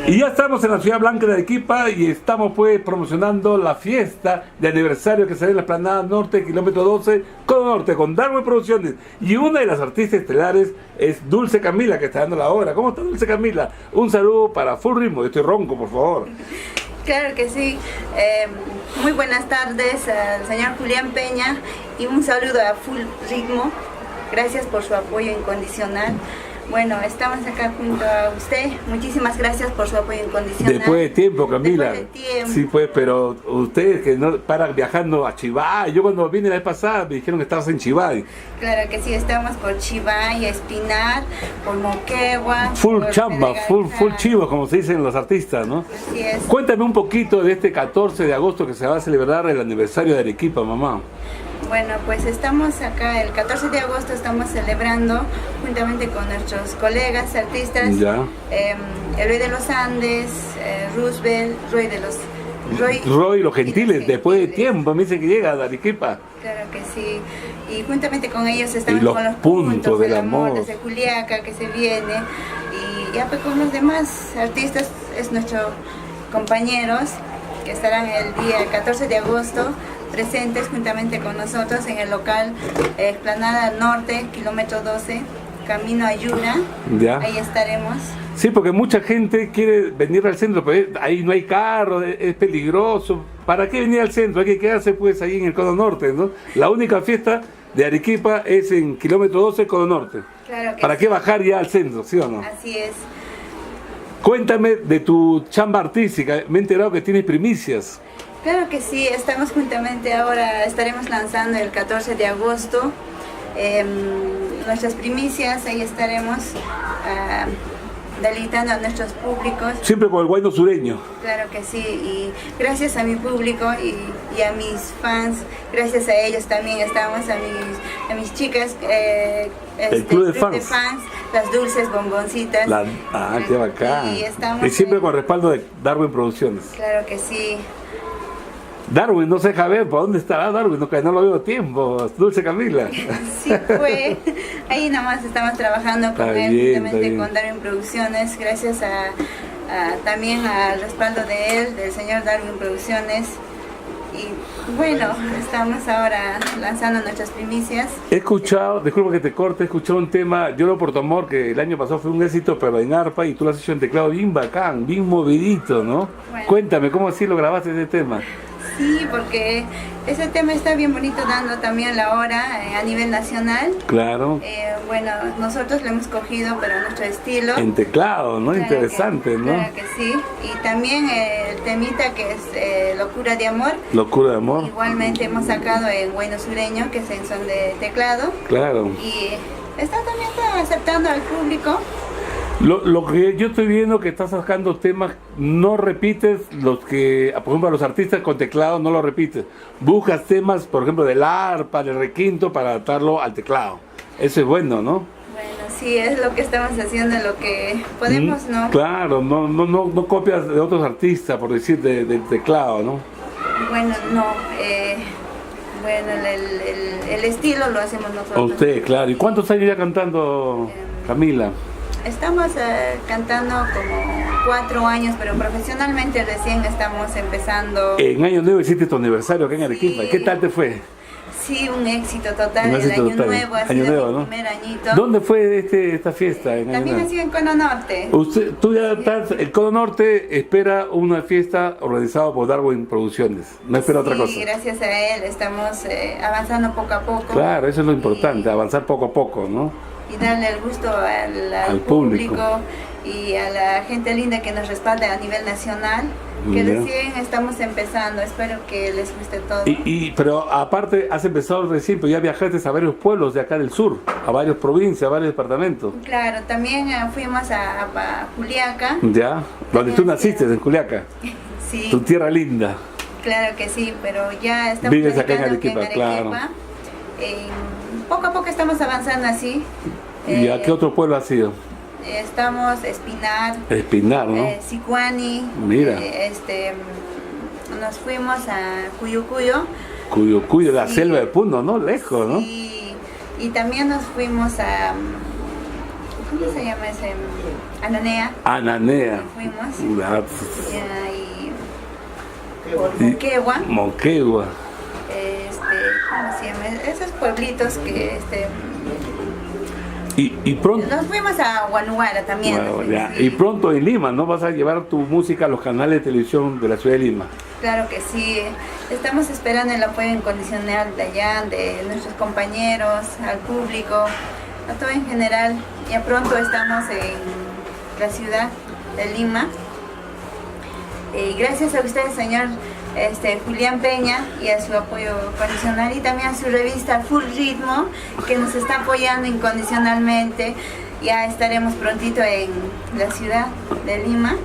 Y ya estamos en la Ciudad Blanca de Arequipa y estamos pues promocionando la fiesta de aniversario que será en la Explanada Norte, kilómetro 12, Cono Norte, con Darwin Producciones. Y una de las artistas estelares es Dulce Camila, que está dando la hora. ¿Cómo está Dulce Camila? Un saludo para Full Ritmo. Yo estoy ronco, por favor. Claro que sí. Muy buenas tardes al señor Julián Peña y un saludo a Full Ritmo. Gracias por su apoyo incondicional. Bueno, estamos acá junto a usted. Muchísimas gracias por su apoyo incondicional. Después de tiempo, Camila. Después de tiempo. Sí, pues, pero ustedes que no paran viajando a Chivay. Yo cuando vine la vez pasada me dijeron que estabas en Chivay. Claro que sí, estamos por Chivay, Espinar, por Moquegua. Full por chamba, full chivo, como se dicen los artistas, ¿no? Así es. Cuéntame un poquito de este 14 de agosto que se va a celebrar el aniversario de Arequipa, mamá. Bueno, pues estamos acá el 14 de agosto, estamos celebrando juntamente con nuestros colegas artistas, el Rey de los Andes, Roosevelt, Roy los Gentiles, después de tiempo, me dicen que llega a Arequipa. Claro que sí, y juntamente con ellos estamos los con los puntos del amor desde Juliaca que se viene, y ya pues con los demás artistas, es nuestros compañeros que estarán el día 14 de agosto presentes juntamente con nosotros en el local Explanada Norte, kilómetro 12, camino a Yura. Ya. Ahí estaremos. Sí, porque mucha gente quiere venir al centro, pero ahí no hay carro, es peligroso. ¿Para qué venir al centro? Hay que quedarse pues ahí en el Cono Norte, ¿no? La única fiesta de Arequipa es en kilómetro 12, Cono Norte. Claro que ¿Para sí. qué bajar ya al centro, sí o no? Así es. Cuéntame de tu chamba artística, me he enterado que tienes primicias. Claro que sí, estamos juntamente ahora, estaremos lanzando el 14 de agosto nuestras primicias, ahí estaremos deleitando a nuestros públicos. Siempre con el guayno sureño. Claro que sí, y gracias a mi público y a mis fans, gracias a ellos también estamos, a mis chicas, el club de fans, las dulces bomboncitas. Qué bacán. Y siempre con respaldo de Darwin Producciones. Claro que sí. Darwin, no se deja ver, ¿por dónde estará Darwin? No lo veo tiempo, Dulce Camila. Sí, fue. Ahí nomás estamos trabajando con él, juntamente con Darwin Producciones, gracias también al respaldo de él, del señor Darwin Producciones. Y bueno, estamos ahora lanzando nuestras primicias. He escuchado, disculpa que te corte, he escuchado un tema, Lloro por tu amor, que el año pasado fue un éxito, pero en arpa, y tú lo has hecho en teclado bien bacán, bien movidito, ¿no? Bueno. Cuéntame, ¿cómo así lo grabaste ese tema? Sí, porque ese tema está bien bonito, dando también la hora a nivel nacional. Claro. Bueno, nosotros lo hemos cogido, pero a nuestro estilo. En teclado, ¿no? Claro, interesante, ¿no? Claro que sí. Y también el temita que es Locura de Amor. Locura de Amor. Igualmente hemos sacado en guayno sureño, que es en son de teclado. Claro. Y está también aceptando al público. Lo que yo estoy viendo que estás sacando temas, no repites los que, por ejemplo, a los artistas con teclado no lo repites. Buscas temas, por ejemplo, del arpa, del requinto para adaptarlo al teclado. Eso es bueno, ¿no? Bueno, sí, es lo que estamos haciendo, lo que podemos, ¿no? Claro, no copias de otros artistas, por decir, del teclado, ¿no? Bueno, no. Bueno, el estilo lo hacemos nosotros. Usted, claro. ¿Y cuántos años ya cantando, Camila? Estamos cantando como 4 años, pero profesionalmente recién estamos empezando. En Año Nuevo hiciste tu aniversario acá en Arequipa. Sí. ¿Qué tal te fue? Sí, un éxito total. El Año Nuevo ha sido mi primer añito. ¿Dónde fue esta fiesta? También ha sido en Cono Norte. Tú ya estás, el Cono Norte espera una fiesta organizada por Darwin Producciones. No espera otra cosa. Sí, gracias a él estamos avanzando poco a poco. Claro, eso es lo importante, avanzar poco a poco, ¿no? Y darle el gusto al público y a la gente linda que nos respalda a nivel nacional, que recién estamos empezando. Espero que les guste todo. Pero aparte has empezado recién, pero ya viajaste a varios pueblos de acá del sur, a varias provincias, a varios departamentos. Claro, también fuimos a Juliaca. Ya, donde tú naciste, en Juliaca. Sí. Tu tierra linda. Claro que sí, pero ya estamos vives acá en Arequipa, claro. Poco a poco estamos avanzando así. ¿Y a qué otro pueblo has ido? Estamos Espinar, ¿no? Sicuani. Mira. Nos fuimos a Cuyucuyo. Cuyucuyo, la selva de Puno, ¿no? Lejos, ¿no? Sí. Y también nos fuimos a ¿cómo se llama ese? Ananea. Ananea. Fuimos. Ah, Ya, y por Moquegua. Moquegua. ¿Cómo se llama? Esos pueblitos que Y pronto. nos fuimos a Huanuara también. Bueno, ya. Sí. Y pronto en Lima, ¿no? Vas a llevar tu música a los canales de televisión de la ciudad de Lima. Claro que sí. Estamos esperando el apoyo incondicional de allá, de nuestros compañeros, al público, a todo en general. Ya pronto estamos en la ciudad de Lima. Y gracias a ustedes, señor Julián Peña, y a su apoyo incondicional, y también a su revista Full Ritmo, que nos está apoyando incondicionalmente. Ya estaremos prontito en la ciudad de Lima.